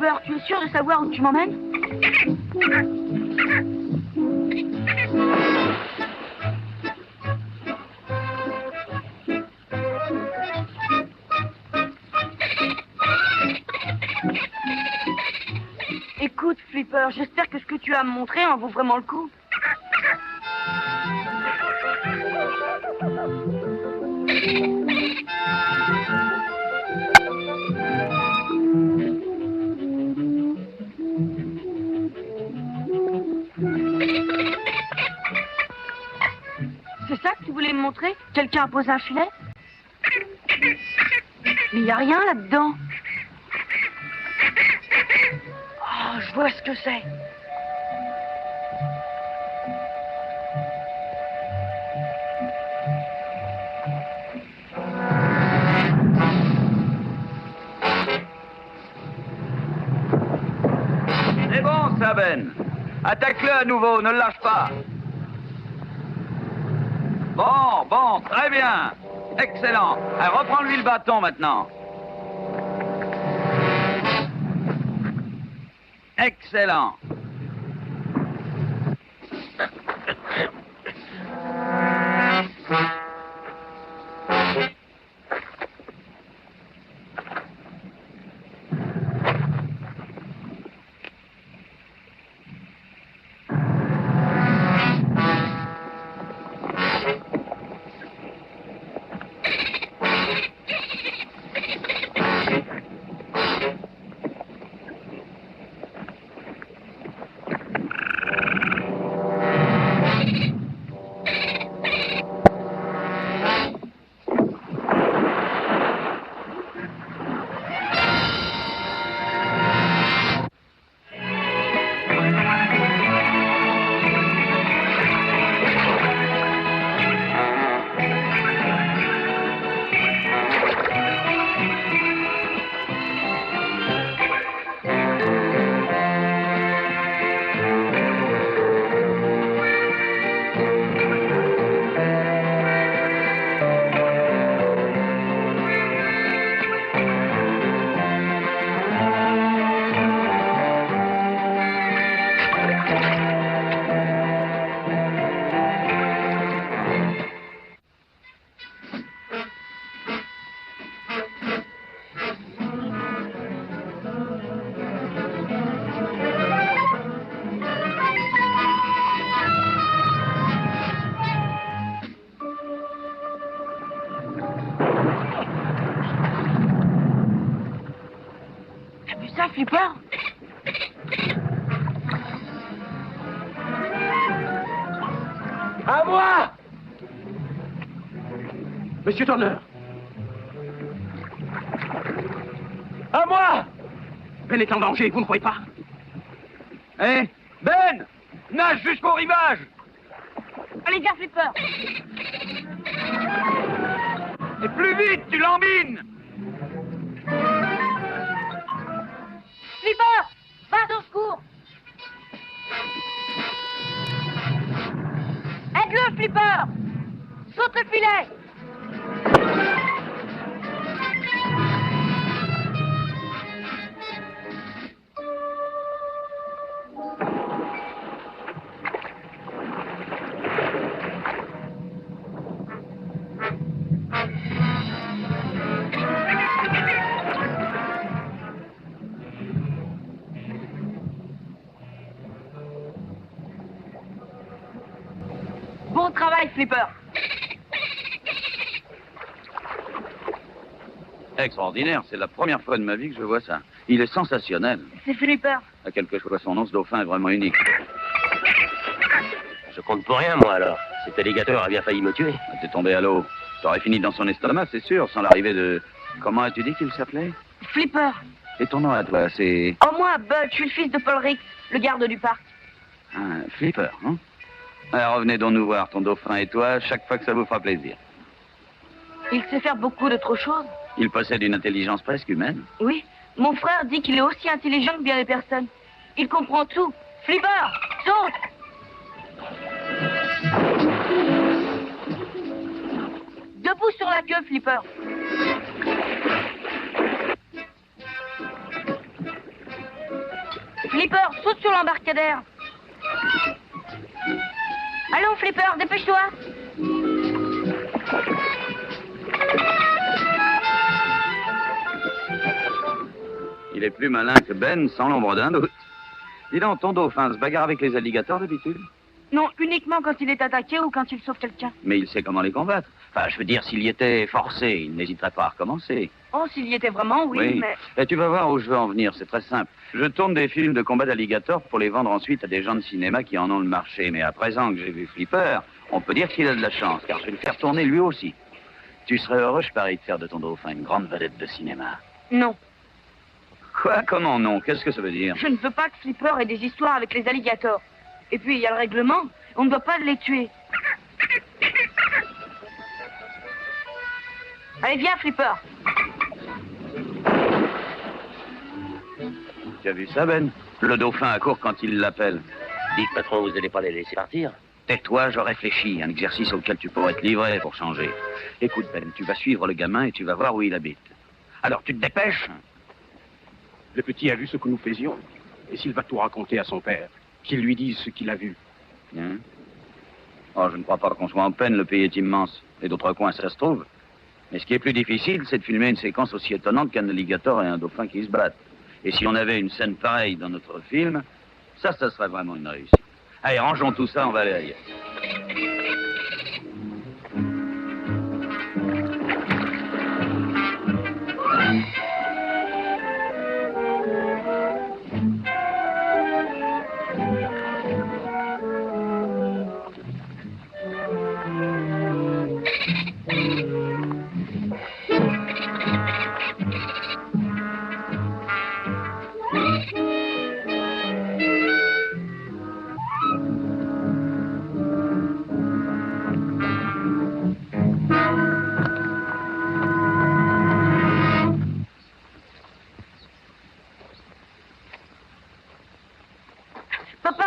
Flipper, tu es sûr de savoir où tu m'emmènes? Écoute, Flipper, j'espère que ce que tu as à me montrer en vaut vraiment le coup. C'est ça que tu voulais me montrer? Quelqu'un a posé un filet? Mais il n'y a rien là-dedans. Oh, je vois ce que c'est. C'est bon, ça, Ben. Attaque-le à nouveau, ne le lâche pas. Bon, très bien. Excellent. Allez, reprends-lui le bâton maintenant. Excellent. Flipper? À moi! Monsieur Turner! À moi! Ben est en danger, vous ne croyez pas? Hé, Ben! Nage jusqu'au rivage! Allez, viens, Flipper! Et plus vite, tu l'embines! Flipper! Va au secours! Aide-le, Flipper! Saute le filet! Bon travail, Flipper! Extraordinaire, c'est la première fois de ma vie que je vois ça. Il est sensationnel. C'est Flipper. À quel que soit son nom, ce dauphin est vraiment unique. Je compte pour rien, moi, alors. Cet alligator a bien failli me tuer. T'es tombé à l'eau. T'aurais fini dans son estomac, c'est sûr, sans l'arrivée de... Comment as-tu dit qu'il s'appelait? Flipper. Et ton nom à toi, c'est... Oh, moi, Bud, je suis le fils de Paul Rix, le garde du parc. Ah, Flipper, hein? Alors, revenez donc nous voir, ton dauphin et toi, chaque fois que ça vous fera plaisir. Il sait faire beaucoup d'autres choses. Il possède une intelligence presque humaine. Oui, mon frère dit qu'il est aussi intelligent que bien des personnes. Il comprend tout. Flipper, saute! Debout sur la queue, Flipper. Flipper, saute sur l'embarcadère. Allons, Flipper, dépêche-toi. Il est plus malin que Ben, sans l'ombre d'un doute. Dis donc, ton dauphin se bagarre avec les alligators d'habitude? Non, uniquement quand il est attaqué ou quand il sauve quelqu'un. Mais il sait comment les combattre. Enfin, je veux dire, s'il y était forcé, il n'hésiterait pas à recommencer. Oh, s'il y était vraiment, oui, mais... Et tu vas voir où je veux en venir, c'est très simple. Je tourne des films de combat d'alligators pour les vendre ensuite à des gens de cinéma qui en ont le marché. Mais à présent que j'ai vu Flipper, on peut dire qu'il a de la chance, car je vais le faire tourner lui aussi. Tu serais heureux, je parie, de faire de ton dauphin une grande vedette de cinéma. Non. Quoi? Comment non? Qu'est-ce que ça veut dire? Je ne veux pas que Flipper ait des histoires avec les alligators. Et puis, il y a le règlement. On ne doit pas les tuer. Allez, viens, Flipper. Tu as vu ça, Ben? Le dauphin accourt quand il l'appelle. Dites, patron, vous n'allez pas les laisser partir? Tais-toi, je réfléchis. Un exercice auquel tu pourrais te livrer pour changer. Écoute, Ben, tu vas suivre le gamin et tu vas voir où il habite. Alors, tu te dépêches? Le petit a vu ce que nous faisions. Et s'il va tout raconter à son père, qu'il lui dise ce qu'il a vu. Hein? Oh, je ne crois pas qu'on soit en peine, le pays est immense. Et d'autres coins, ça se trouve. Mais ce qui est plus difficile, c'est de filmer une séquence aussi étonnante qu'un alligator et un dauphin qui se battent. Et si on avait une scène pareille dans notre film, ça serait vraiment une réussite. Allez, rangeons tout ça, on va aller ailleurs. Papa,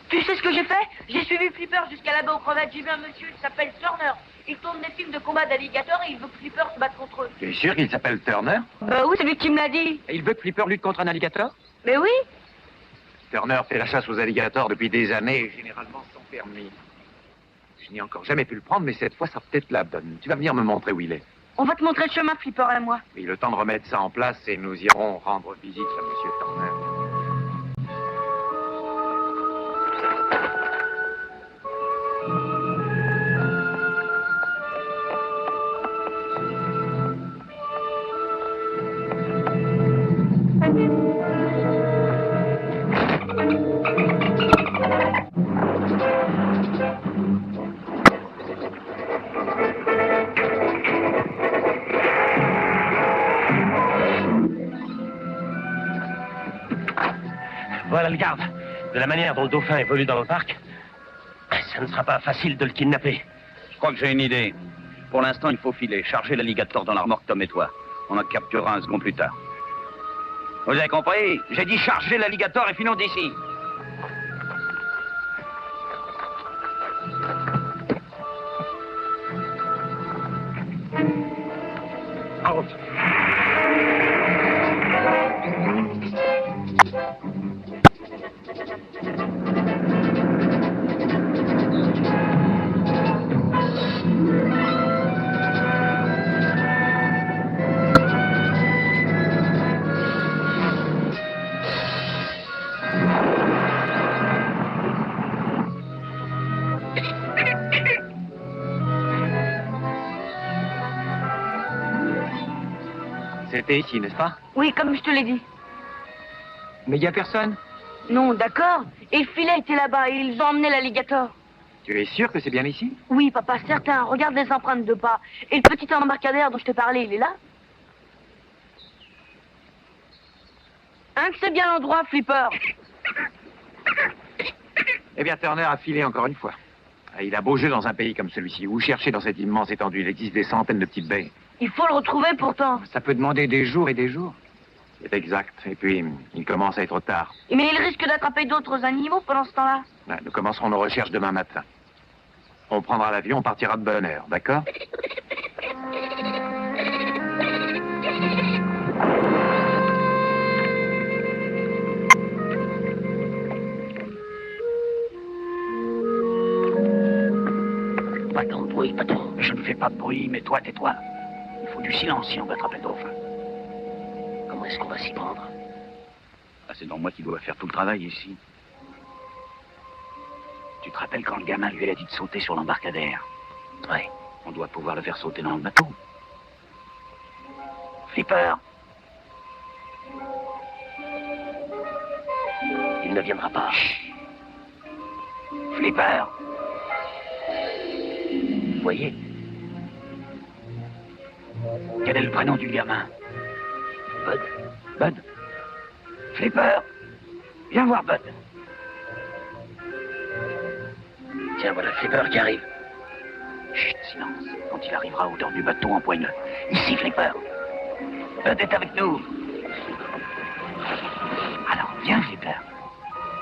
tu sais ce que j'ai fait? J'ai suivi Flipper jusqu'à là-bas aux crevettes. J'ai vu un monsieur, il s'appelle Turner. Il tourne des films de combat d'alligators et il veut que Flipper se batte contre eux. Tu es sûr qu'il s'appelle Turner? Oui, c'est lui qui me l'a dit. Et il veut que Flipper lutte contre un alligator? Mais oui. Turner fait la chasse aux alligators depuis des années, généralement sans permis. Je n'ai encore jamais pu le prendre, mais cette fois, ça peut-être la bonne. Tu vas venir me montrer où il est. On va te montrer le chemin, Flipper et moi. Et le temps de remettre ça en place et nous irons rendre visite à Monsieur Turner. Voilà le garde. De la manière dont le dauphin évolue dans le parc, ça ne sera pas facile de le kidnapper. Je crois que j'ai une idée. Pour l'instant, il faut filer, charger l'alligator dans la remorque Tom et toi. On en capturera un second plus tard. Vous avez compris? J'ai dit charger l'alligator et filons d'ici. En route. C'était ici, n'est-ce pas? Oui, comme je te l'ai dit. Mais il n'y a personne. Non, d'accord. Et le filet était là-bas et ils ont emmené l'alligator. Tu es sûr que c'est bien ici? Oui, papa, certain. Regarde les empreintes de pas. Et le petit embarcadère dont je te parlais, il est là? Hein, que c'est bien l'endroit, Flipper. Eh bien, Turner a filé encore une fois. Il a beau jeu dans un pays comme celui-ci. Où chercher dans cette immense étendue? Il existe des centaines de petites baies. Il faut le retrouver pourtant. Ça peut demander des jours et des jours. C'est exact. Et puis, il commence à être tard. Mais il risque d'attraper d'autres animaux pendant ce temps-là. Nous commencerons nos recherches demain matin. On prendra l'avion, on partira de bonne heure, d'accord? fais pas de bruit, mais toi, tais-toi. Il faut du silence si on veut attraper le dauphin. Comment est-ce qu'on va s'y prendre? Ah, c'est donc moi qui dois faire tout le travail ici. Tu te rappelles quand le gamin lui a dit de sauter sur l'embarcadère? Oui. On doit pouvoir le faire sauter dans le bateau. Flipper! Il ne viendra pas. Chut. Flipper! Vous voyez? Quel est le prénom du gamin? Bud. Bud? Flipper! Viens voir Bud. Tiens, voilà Flipper qui arrive. Chut, silence. Quand il arrivera au-dehors du bateau, empoigne-le. Ici, Flipper. Bud est avec nous. Alors, viens, Flipper.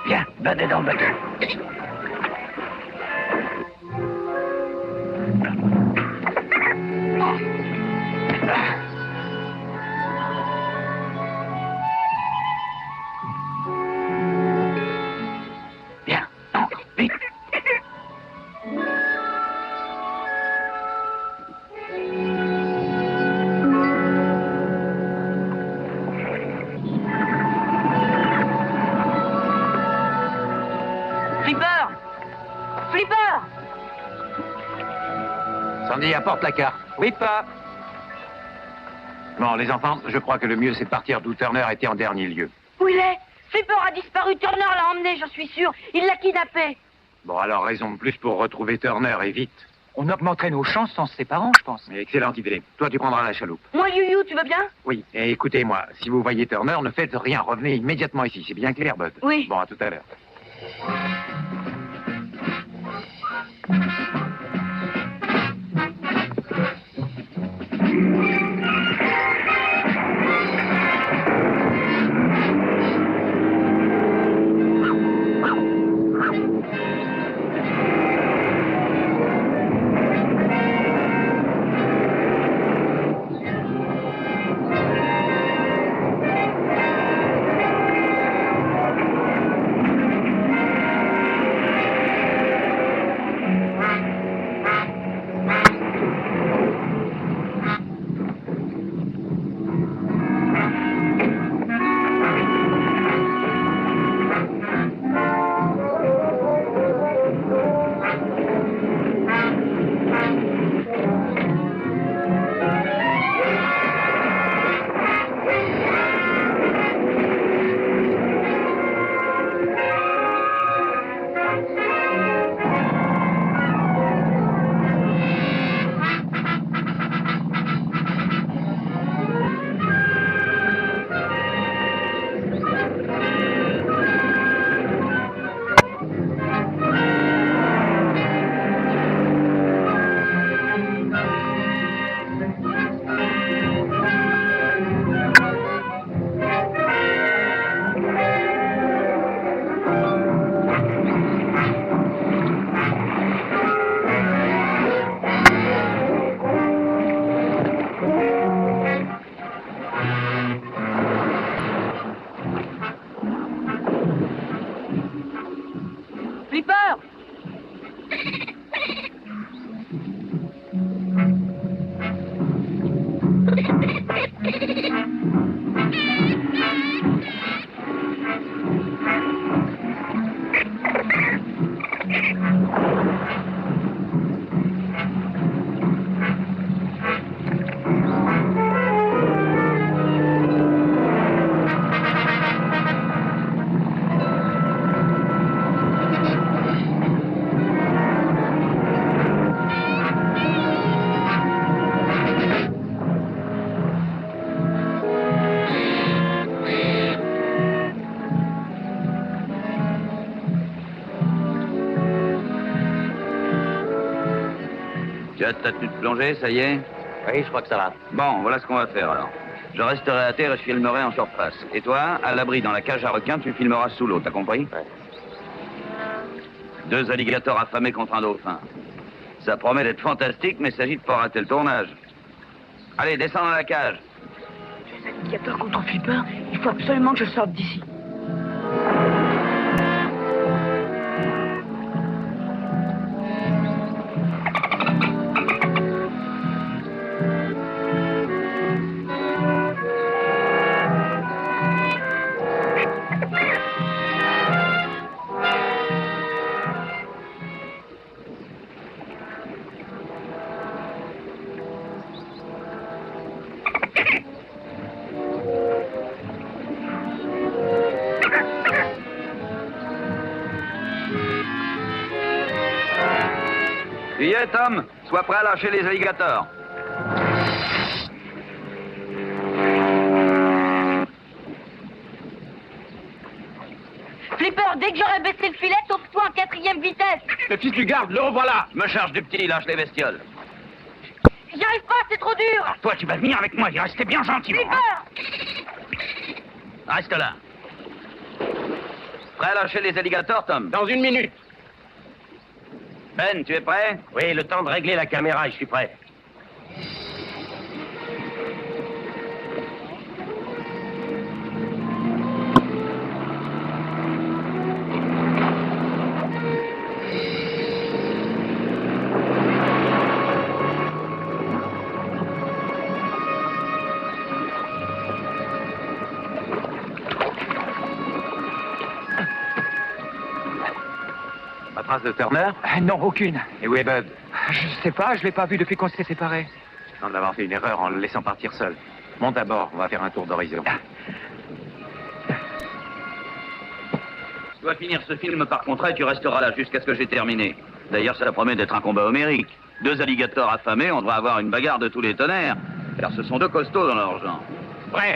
Viens, Bud est dans le bateau. Viens, entre, vite. Flipper! Flipper! Sandy, apporte la carte. Oui, pas. Bon, les enfants, je crois que le mieux, c'est de partir d'où Turner était en dernier lieu. Où il est? Flipper a disparu, Turner l'a emmené, j'en suis sûr. Il l'a kidnappé. Bon, alors, raison de plus pour retrouver Turner, et vite. On augmenterait nos chances en se séparant, je pense. Excellente idée. Toi, tu prendras la chaloupe. Moi, You, tu veux bien? Oui, et écoutez-moi, si vous voyez Turner, ne faites rien, revenez immédiatement ici. C'est bien clair, Bud? Oui. Bon, à tout à l'heure. Flipper! Tu as ta tenue de plongée, ça y est? Oui, je crois que ça va. Bon, voilà ce qu'on va faire alors. Je resterai à terre et je filmerai en surface. Et toi, à l'abri dans la cage à requins, tu filmeras sous l'eau, t'as compris? Ouais. 2 alligators affamés contre un dauphin. Ça promet d'être fantastique, mais il s'agit de pas rater le tournage. Allez, descends dans la cage. Les alligators contre Flipper, il faut absolument que je sorte d'ici. Tu y es, Tom? Sois prêt à lâcher les alligators. Flipper, dès que j'aurai baissé le filet, sauve-toi en 4e vitesse. Le fils du garde, le revoilà. Je me charge du petit, lâche les bestioles. J'y arrive pas, c'est trop dur. Toi, tu vas venir avec moi, il restait bien gentiment. Flipper! Reste là. Prêt à lâcher les alligators, Tom? Dans 1 minute. Ben, tu es prêt? Oui, le temps de régler la caméra et je suis prêt. Pas trace de Turner? Non, aucune. Et où est Bud? Je sais pas, je l'ai pas vu depuis qu'on s'est séparés. Je sens d'avoir fait une erreur en le laissant partir seul. Monte à bord, on va faire un tour d'horizon. Tu dois finir ce film par contrat et tu resteras là jusqu'à ce que j'ai terminé. D'ailleurs, ça promet d'être un combat homérique. 2 alligators affamés, on devra avoir une bagarre de tous les tonnerres. Car ce sont 2 costauds dans leur genre. Prêt.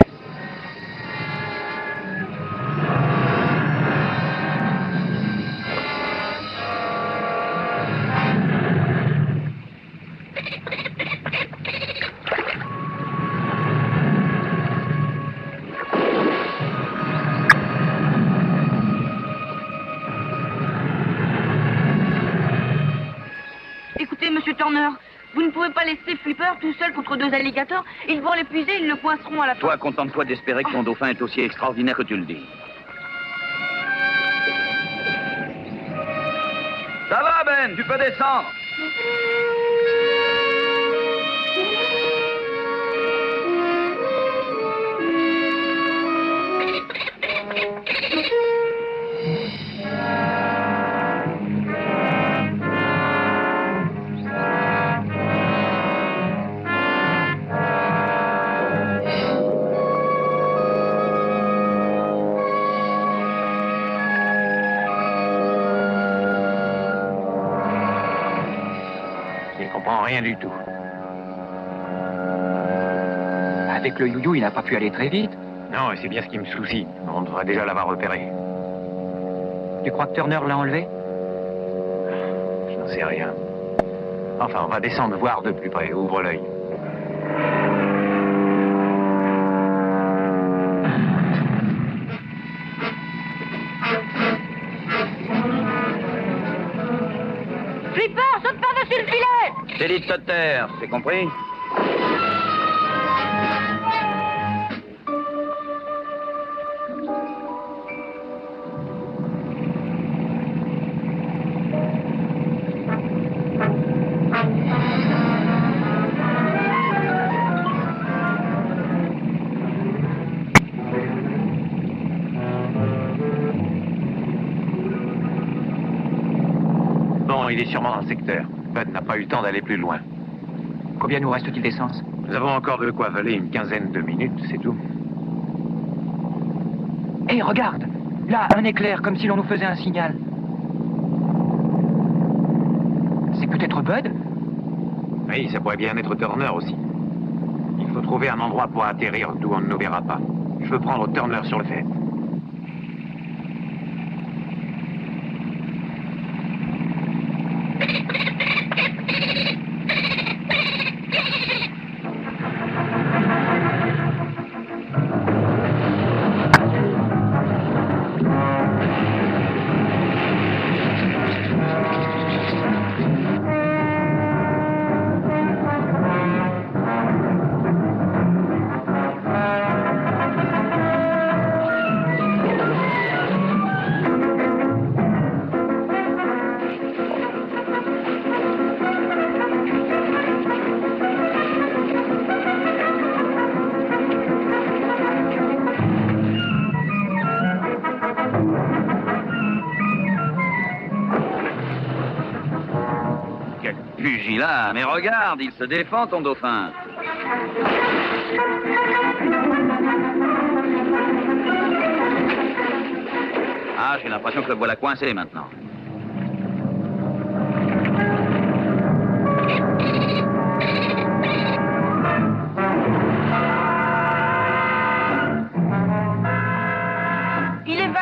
Écoutez, monsieur Turner, vous ne pouvez pas laisser Flipper tout seul contre 2 alligators. Ils vont l'épuiser, ils le coinceront à la fin. Toi, contente-toi d'espérer que ton dauphin est aussi extraordinaire que tu le dis. Ça va, Ben, tu peux descendre. Il comprend rien du tout. Avec le you-you, il n'a pas pu aller très vite. Non, et c'est bien ce qui me soucie. On devrait déjà l'avoir repéré. Tu crois que Turner l'a enlevé? Je n'en sais rien. Enfin, on va descendre voir de plus près. Ouvre l'œil. Flipper, saute par-dessus le filet! T'es dit de te taire, c'est compris? Bon, il est sûrement dans le secteur. Bud n'a pas eu le temps d'aller plus loin. Combien nous reste-t-il d'essence? Nous avons encore de quoi valer une quinzaine de minutes, c'est tout. Hé, regarde! Là, un éclair, comme si l'on nous faisait un signal. C'est peut-être Bud? Oui, ça pourrait bien être Turner aussi. Il faut trouver un endroit pour atterrir d'où on ne nous verra pas. Je veux prendre Turner sur le fait. Pugilat, mais regarde, il se défend, ton dauphin. Ah, j'ai l'impression que le voilà coincé maintenant.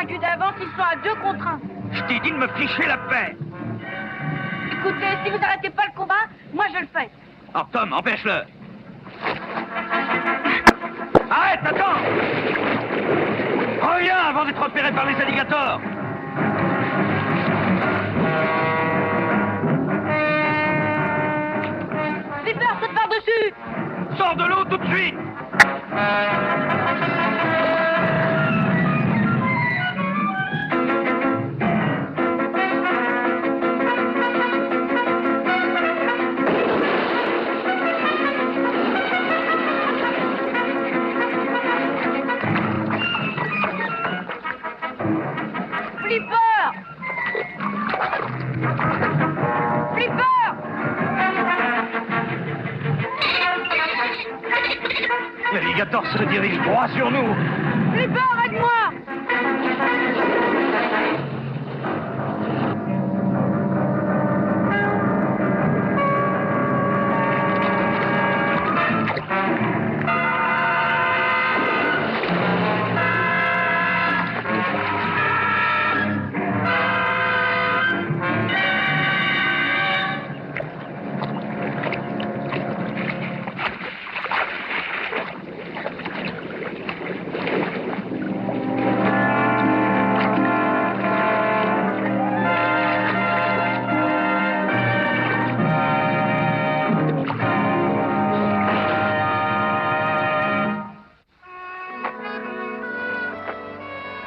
vaincus d'avance, ils sont à 2 contre 1. Je t'ai dit de me ficher la paix. Écoutez, si vous arrêtez pas le combat, moi je le fais. Alors Tom, empêche-le. Arrête, attends. Reviens avant d'être repéré par les alligators. Flipper, saute par-dessus. Sors de l'eau tout de suite. Flipper! Flipper! L'alligator se dirige droit sur nous. Flipper, aide-moi!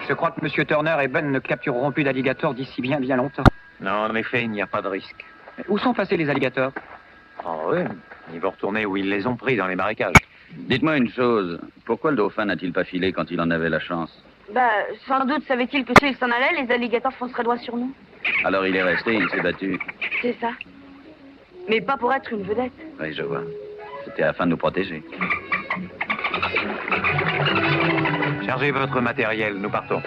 Je crois que M. Turner et Ben ne captureront plus d'alligators d'ici bien longtemps. Non, en effet, il n'y a pas de risque. Où sont passés les alligators? Oh oui, ils vont retourner où ils les ont pris, dans les marécages. Dites-moi une chose, pourquoi le dauphin n'a-t-il pas filé quand il en avait la chance? Bah, sans doute savait-il que s'il s'en allait, les alligators fonceraient droit sur nous. Alors il est resté, il s'est battu. C'est ça. Mais pas pour être une vedette. Oui, je vois. C'était afin de nous protéger. Chargez votre matériel, nous partons.